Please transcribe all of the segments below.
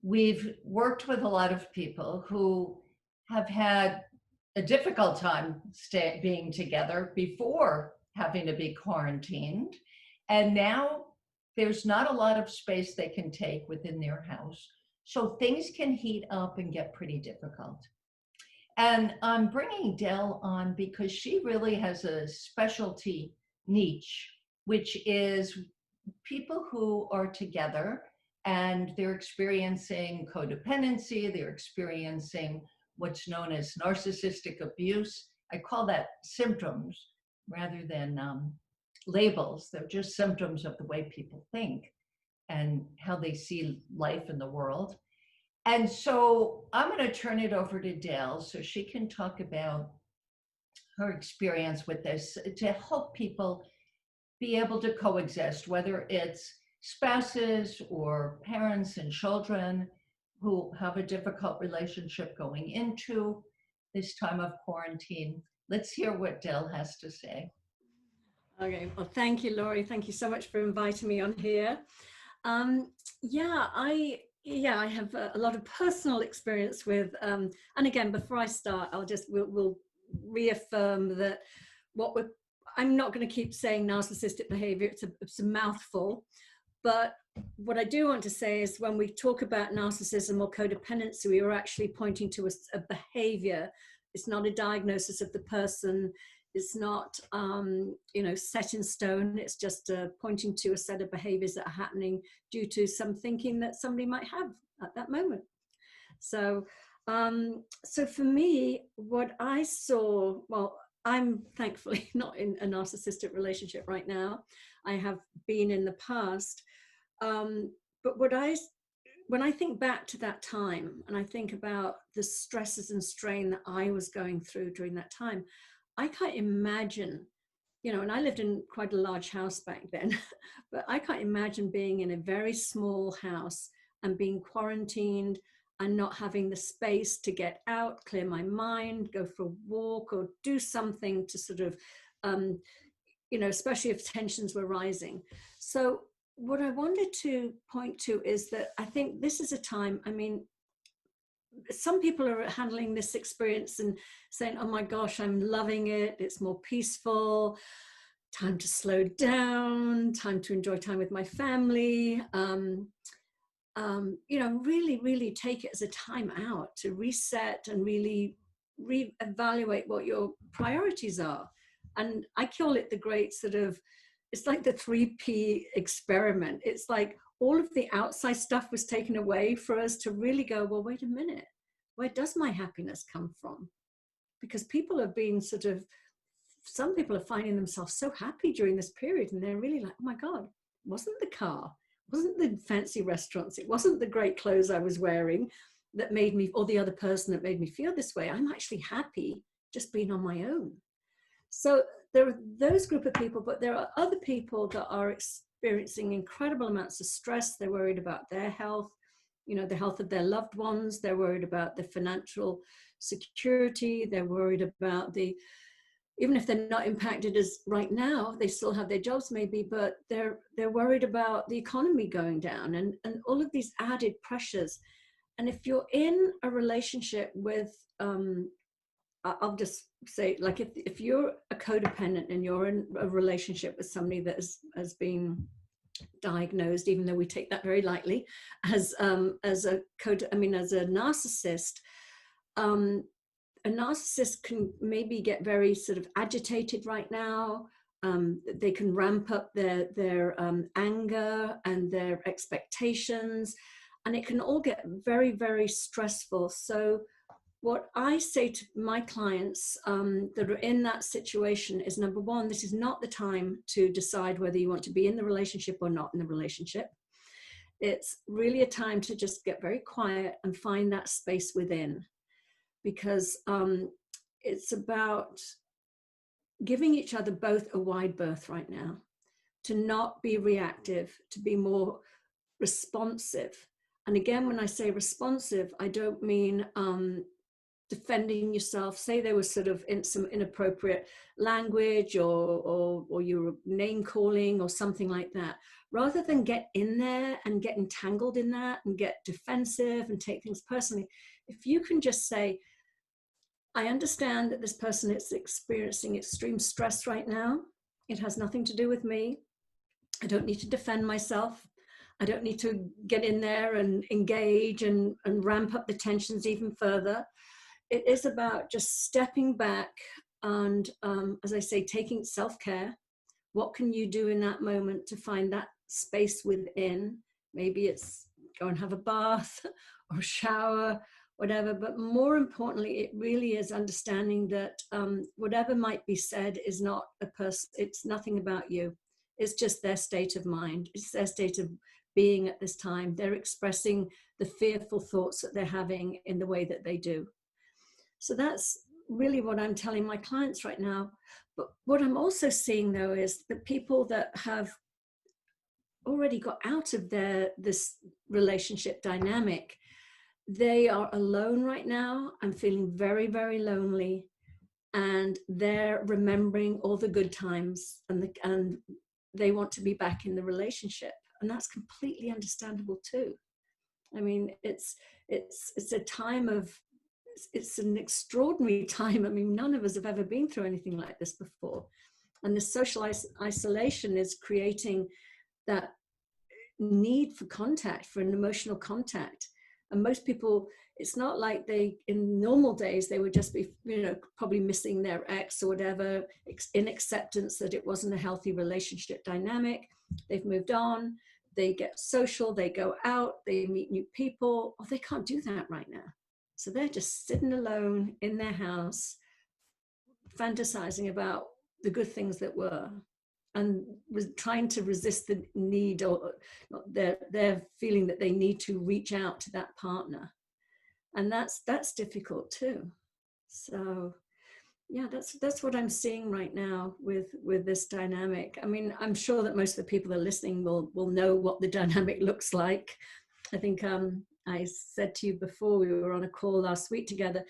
we've worked with a lot of people who have had a difficult time being together before having to be quarantined. And now there's not a lot of space they can take within their house. So things can heat up and get pretty difficult. And I'm bringing Dell on because she really has a specialty niche, which is people who are together and they're experiencing codependency, they're experiencing what's known as narcissistic abuse. I call that symptoms rather than labels. They're just symptoms of the way people think and how they see life in the world. And so I'm going to turn it over to Dale so she can talk about her experience with this to help people be able to coexist, whether it's spouses or parents and children who have a difficult relationship going into this time of quarantine. Let's hear what Dale has to say. Okay, well, thank you, Laurie. Thank you so much for inviting me on here. I have a lot of personal experience with, and again, before I start, we'll reaffirm that I'm not going to keep saying narcissistic behavior, it's a mouthful, but what I do want to say is when we talk about narcissism or codependency, we are actually pointing to a behavior. It's not a diagnosis of the person. It's not, set in stone. It's just pointing to a set of behaviors that are happening due to some thinking that somebody might have at that moment. So for me, what I saw, well, I'm thankfully not in a narcissistic relationship right now. I have been in the past. But when I think back to that time and I think about the stresses and strain that I was going through during that time, I can't imagine, and I lived in quite a large house back then, but I can't imagine being in a very small house and being quarantined and not having the space to get out, clear my mind, go for a walk or do something to sort of, especially if tensions were rising. So what I wanted to point to is that I think this is a time, some people are handling this experience and saying, oh my gosh, I'm loving it. It's more peaceful, time to slow down, time to enjoy time with my family. Really, really take it as a time out to reset and really reevaluate what your priorities are. And I call it the great it's like the 3P experiment. It's like all of the outside stuff was taken away for us to really go, well, wait a minute, where does my happiness come from? Because people have been some people are finding themselves so happy during this period and they're really like, oh my God, it wasn't the car, it wasn't the fancy restaurants, it wasn't the great clothes I was wearing that made me, or the other person that made me feel this way. I'm actually happy just being on my own. So there are those group of people, but there are other people that are experiencing incredible amounts of stress. They're worried about their health, the health of their loved ones. They're worried about the financial security. They're worried about even if they're not impacted as right now, they still have their jobs maybe, but they're worried about the economy going down and all of these added pressures. And if you're in a relationship with, I'll just say, like if you're a codependent and you're in a relationship with somebody that has been diagnosed, even though we take that very lightly, as a narcissist, a narcissist can maybe get very sort of agitated right now. They can ramp up their anger and their expectations, and it can all get very, very stressful. So what I say to my clients that are in that situation is, number one, this is not the time to decide whether you want to be in the relationship or not in the relationship. It's really a time to just get very quiet and find that space within, because it's about giving each other both a wide berth right now, to not be reactive, to be more responsive. And again, when I say responsive, I don't mean defending yourself, say there was sort of some inappropriate language, or you were name calling or something like that, rather than get in there and get entangled in that and get defensive and take things personally, if you can just say, I understand that this person is experiencing extreme stress right now. It has nothing to do with me. I don't need to defend myself. I don't need to get in there and engage and ramp up the tensions even further. It is about just stepping back and, as I say, taking self-care. What can you do in that moment to find that space within? Maybe it's go and have a bath or shower, whatever. But more importantly, it really is understanding that whatever might be said is not a person. It's nothing about you. It's just their state of mind. It's their state of being at this time. They're expressing the fearful thoughts that they're having in the way that they do. So that's really what I'm telling my clients right now. But what I'm also seeing, though, is the people that have already got out of this relationship dynamic, they are alone right now and feeling very, very lonely. And they're remembering all the good times, and they want to be back in the relationship. And that's completely understandable too. I mean, it's a time of, it's an extraordinary time. I mean, none of us have ever been through anything like this before. And the social isolation is creating that need for contact, for an emotional contact. And most people, it's not like they, in normal days, they would just be, probably missing their ex or whatever, in acceptance that it wasn't a healthy relationship dynamic. They've moved on, they get social, they go out, they meet new people. Oh, they can't do that right now. So they're just sitting alone in their house, fantasizing about the good things that were, and was trying to resist the need, or their feeling that they need to reach out to that partner. And that's difficult too. So yeah, that's what I'm seeing right now with this dynamic. I mean, I'm sure that most of the people that are listening will know what the dynamic looks like. I think I said to you before we were on a call last week together,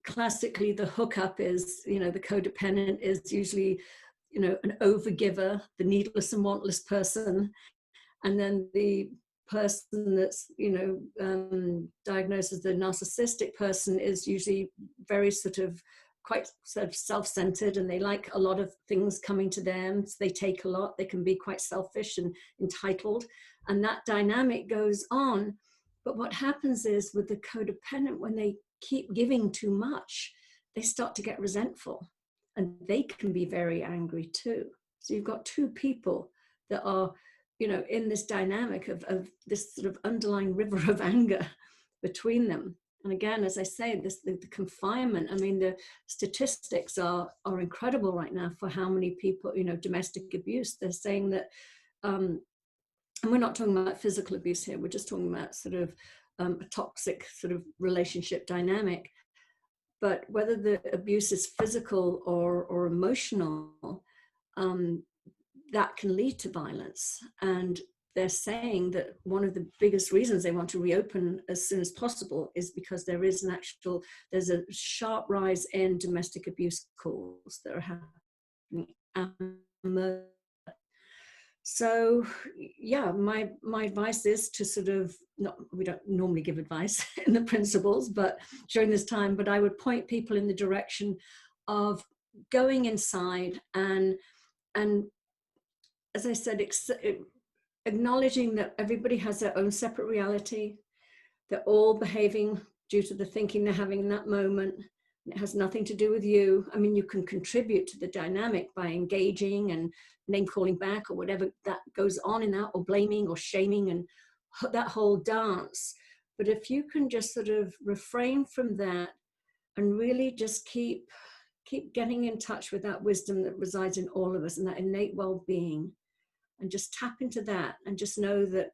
classically the hookup is, the codependent is usually, an overgiver, the needless and wantless person. And then the person that's, diagnosed as the narcissistic person is usually very quite self-centered, and they like a lot of things coming to them. So they take a lot, they can be quite selfish and entitled, and that dynamic goes on. But what happens is with the codependent, when they keep giving too much, they start to get resentful, and they can be very angry too. So you've got two people that are, in this dynamic of this sort of underlying river of anger between them. And again, as I say, the confinement, I mean, the statistics are incredible right now for how many people, domestic abuse. They're saying that, and we're not talking about physical abuse here, we're just talking about sort of a toxic sort of relationship dynamic. But whether the abuse is physical or emotional, that can lead to violence. And they're saying that one of the biggest reasons they want to reopen as soon as possible is because there's a sharp rise in domestic abuse calls that are happening. So yeah, my advice is to sort of, we don't normally give advice in the principles, but during this time, but I would point people in the direction of going inside and as I said, acknowledging that everybody has their own separate reality. They're all behaving due to the thinking they're having in that moment. It has nothing to do with you. I mean, you can contribute to the dynamic by engaging and name calling back or whatever that goes on in that, or blaming or shaming and that whole dance. But if you can just sort of refrain from that and really just keep getting in touch with that wisdom that resides in all of us and that innate well-being, and just tap into that and just know that,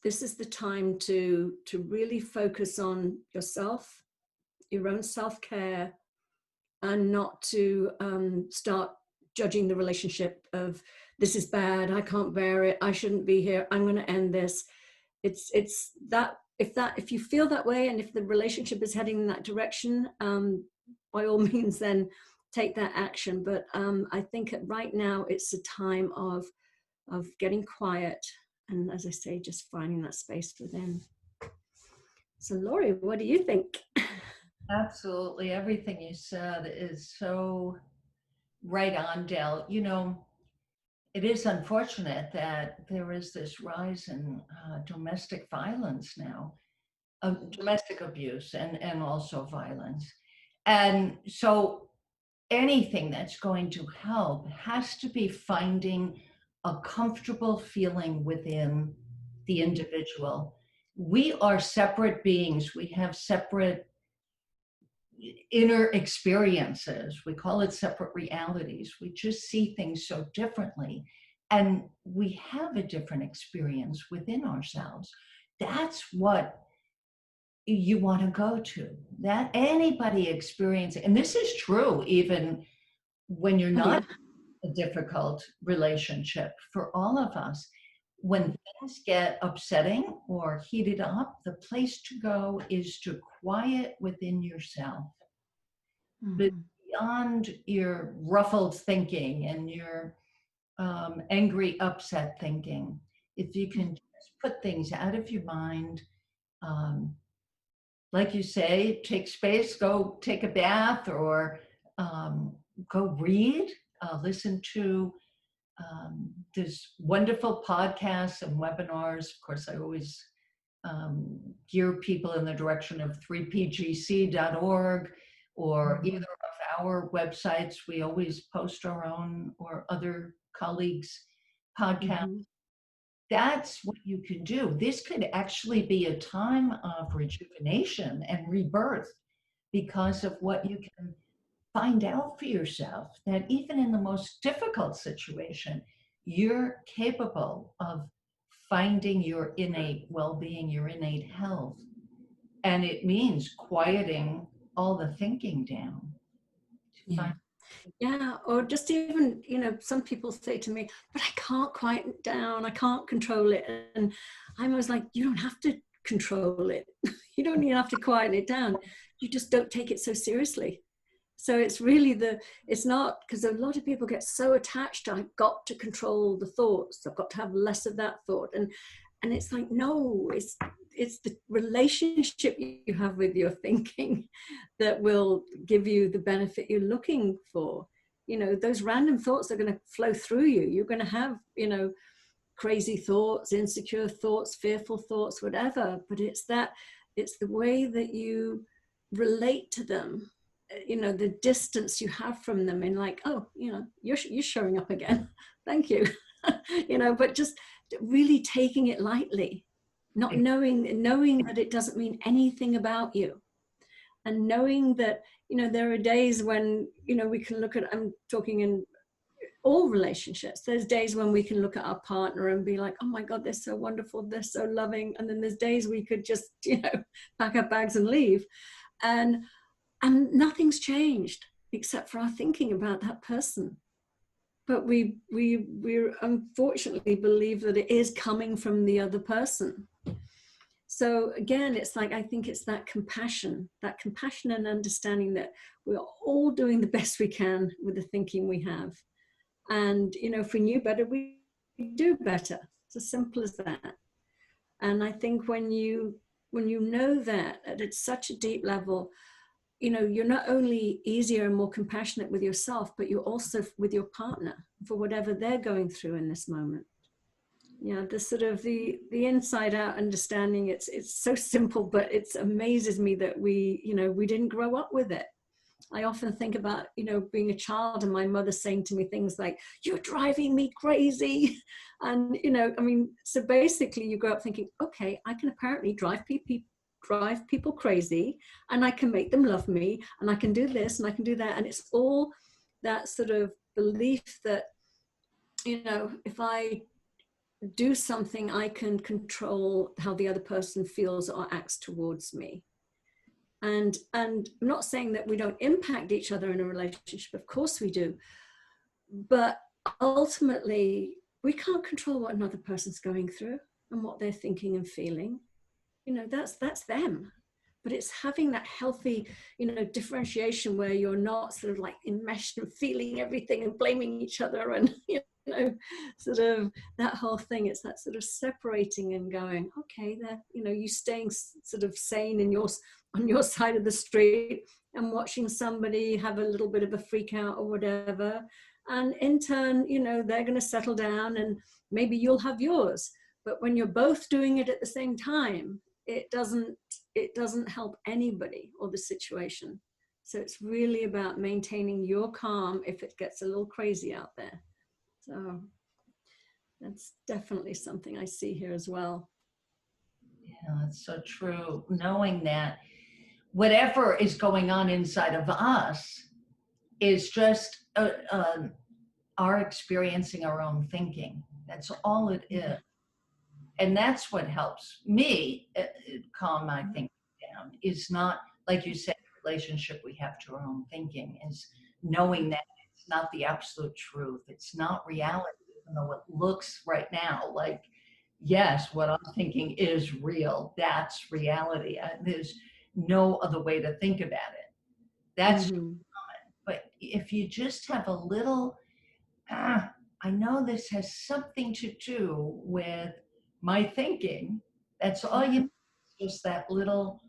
this is the time to really focus on yourself, your own self-care, and not to start judging the relationship of, this is bad, I can't bear it, I shouldn't be here, I'm going to end this. it's that if you feel that way, and if the relationship is heading in that direction, by all means, then take that action. But I think right now it's a time of getting quiet, and as I say, just finding that space within. So Laurie, what do you think? Absolutely. Everything you said is so right on, Dell. You know, it is unfortunate that there is this rise in domestic violence now, domestic abuse and also violence. And so anything that's going to help has to be finding a comfortable feeling within the individual. We are separate beings. We have separate inner experiences. We call it separate realities. We just see things so differently. And we have a different experience within ourselves. That's what you want to go to. That anybody experiencing, and this is true even when you're Oh, yeah. not in a difficult relationship, for all of us, when things get upsetting or heated up, the place to go is to quiet within yourself. But beyond your ruffled thinking and your angry, upset thinking, if you can just put things out of your mind, um, like you say, take space, go take a bath, or go read, listen to there's wonderful podcasts and webinars. Of course, I always gear people in the direction of 3pgc.org or either of our websites. We always post our own or other colleagues' podcasts. That's what you can do. This could actually be a time of rejuvenation and rebirth because of what you can find out for yourself, that even in the most difficult situation, you're capable of finding your innate well-being, your innate health. And it means quieting all the thinking down. Yeah. Yeah, or just even, some people say to me, but I can't quiet it down, I can't control it. And I'm always like, you don't have to control it. You don't even have to quiet it down. You just don't take it so seriously. So it's really it's not, because a lot of people get so attached to, I've got to control the thoughts, I've got to have less of that thought. And it's like, no, it's the relationship you have with your thinking that will give you the benefit you're looking for. Those random thoughts are going to flow through you. You're going to have, crazy thoughts, insecure thoughts, fearful thoughts, whatever. But it's the way that you relate to them, the distance you have from them, and like, oh, you're showing up again. Thank you. But just really taking it lightly, not knowing that it doesn't mean anything about you. And knowing that, there are days when, we can look at, I'm talking in all relationships, there's days when we can look at our partner and be like, oh my God, they're so wonderful, they're so loving. And then there's days we could just, pack up bags and leave. And nothing's changed except for our thinking about that person. But we unfortunately believe that it is coming from the other person. So again, it's like, I think it's that compassion and understanding that we're all doing the best we can with the thinking we have. And, if we knew better, we do better. It's as simple as that. And I think when you know that at such a deep level, you're not only easier and more compassionate with yourself, but you're also with your partner for whatever they're going through in this moment. The sort of the inside out understanding, it's so simple, but it amazes me that we didn't grow up with it. I often think about, being a child and my mother saying to me things like, you're driving me crazy. And, so basically you grow up thinking, okay, I can apparently drive people crazy, and I can make them love me, and I can do this and I can do that. And it's all that sort of belief that, if I do something, I can control how the other person feels or acts towards me. And I'm not saying that we don't impact each other in a relationship. Of course we do. But ultimately, we can't control what another person's going through. and what they're thinking and feeling. You know, that's them. But it's having that healthy, you know, differentiation where you're not sort of like enmeshed and feeling everything and blaming each other and, you know, sort of that whole thing. It's that sort of separating and going, okay, there, you know, you staying sort of sane in your, on your side of the street, and watching somebody have a little bit of a freak out or whatever. And in turn, you know, they're going to settle down and maybe you'll have yours. But when you're both doing it at the same time, it doesn't help anybody or the situation. So it's really about maintaining your calm if it gets a little crazy out there. So that's definitely something I see here as well. Yeah, that's so true. Knowing that whatever is going on inside of us is just our experiencing our own thinking. That's all it is. And that's what helps me calm my thinking down, is not, like you said, the relationship we have to our own thinking, is knowing that it's not the absolute truth. It's not reality, even though it looks right now like, yes, what I'm thinking is real. That's reality. There's no other way to think about it. That's common. But if you just have a little, I know this has something to do with my thinking. That's all you need, just that little,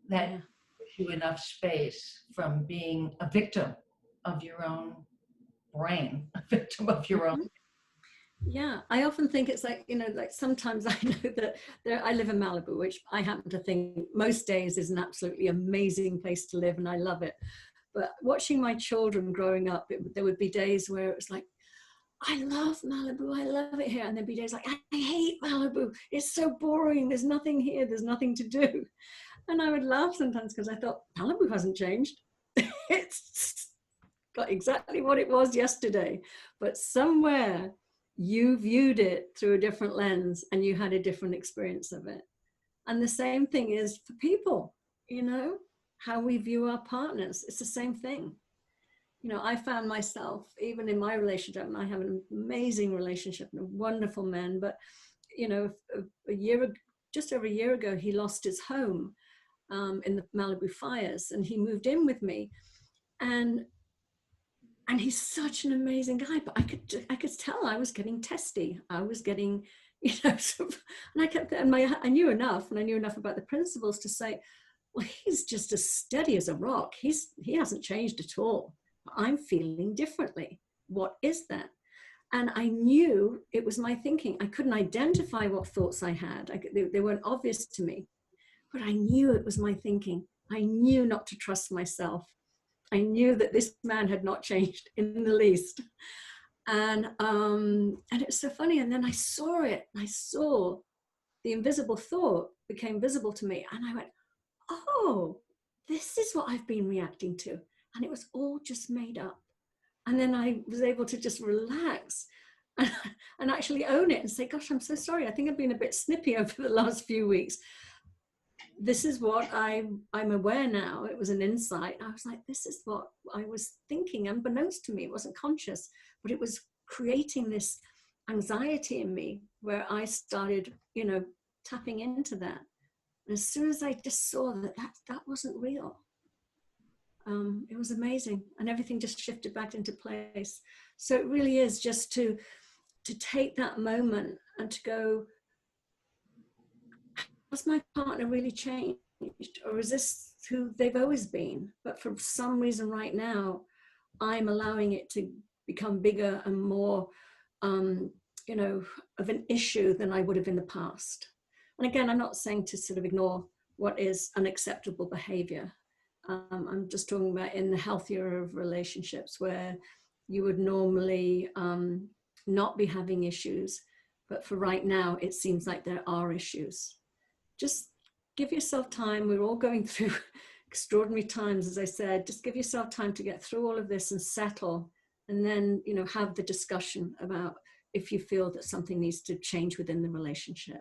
that gives you enough space from being a victim of your own brain, a victim of your own. Yeah, I often think it's like, you know, like sometimes I know that I live in Malibu, which I happen to think most days is an absolutely amazing place to live, and I love it. But watching my children growing up, there would be days where it was like, I love Malibu, I love it here. And there'd be days like, I hate Malibu, it's so boring, there's nothing here, there's nothing to do. And I would laugh sometimes because I thought, Malibu hasn't changed. It's got exactly what it was yesterday. But somewhere you viewed it through a different lens and you had a different experience of it. And the same thing is for people, you know, how we view our partners. It's the same thing. You know, I found myself, even in my relationship, and I have an amazing relationship and a wonderful man, but, you know, just over a year ago, he lost his home in the Malibu fires, and he moved in with me. And he's such an amazing guy, but I could tell I was getting testy. I was getting, you know, and I kept, and I knew enough, and I knew enough about the principles to say, well, he's just as steady as a rock. He hasn't changed at all. I'm feeling differently. What is that? And I knew it was my thinking. I couldn't identify what thoughts I had. They weren't obvious to me, but I knew it was my thinking. I knew not to trust myself. I knew that this man had not changed in the least. And it's so funny. And then I saw it. I saw the invisible thought became visible to me. And I went, oh, this is what I've been reacting to. And it was all just made up. And then I was able to just relax and actually own it and say, gosh, I'm so sorry. I think I've been a bit snippy over the last few weeks. This is what I'm aware now. It was an insight. I was like, this is what I was thinking, unbeknownst to me. It wasn't conscious, but it was creating this anxiety in me where I started, you know, tapping into that. And as soon as I just saw that wasn't real, it was amazing, and everything just shifted back into place. So it really is just to take that moment and to go, has my partner really changed, or is this who they've always been? But for some reason right now, I'm allowing it to become bigger and more, you know, of an issue than I would have in the past. And again, I'm not saying to sort of ignore what is unacceptable behavior. I'm just talking about in the healthier of relationships where you would normally not be having issues. But for right now, it seems like there are issues. Just give yourself time. We're all going through extraordinary times, as I said. Just give yourself time to get through all of this and settle. And then, you know, have the discussion about if you feel that something needs to change within the relationship.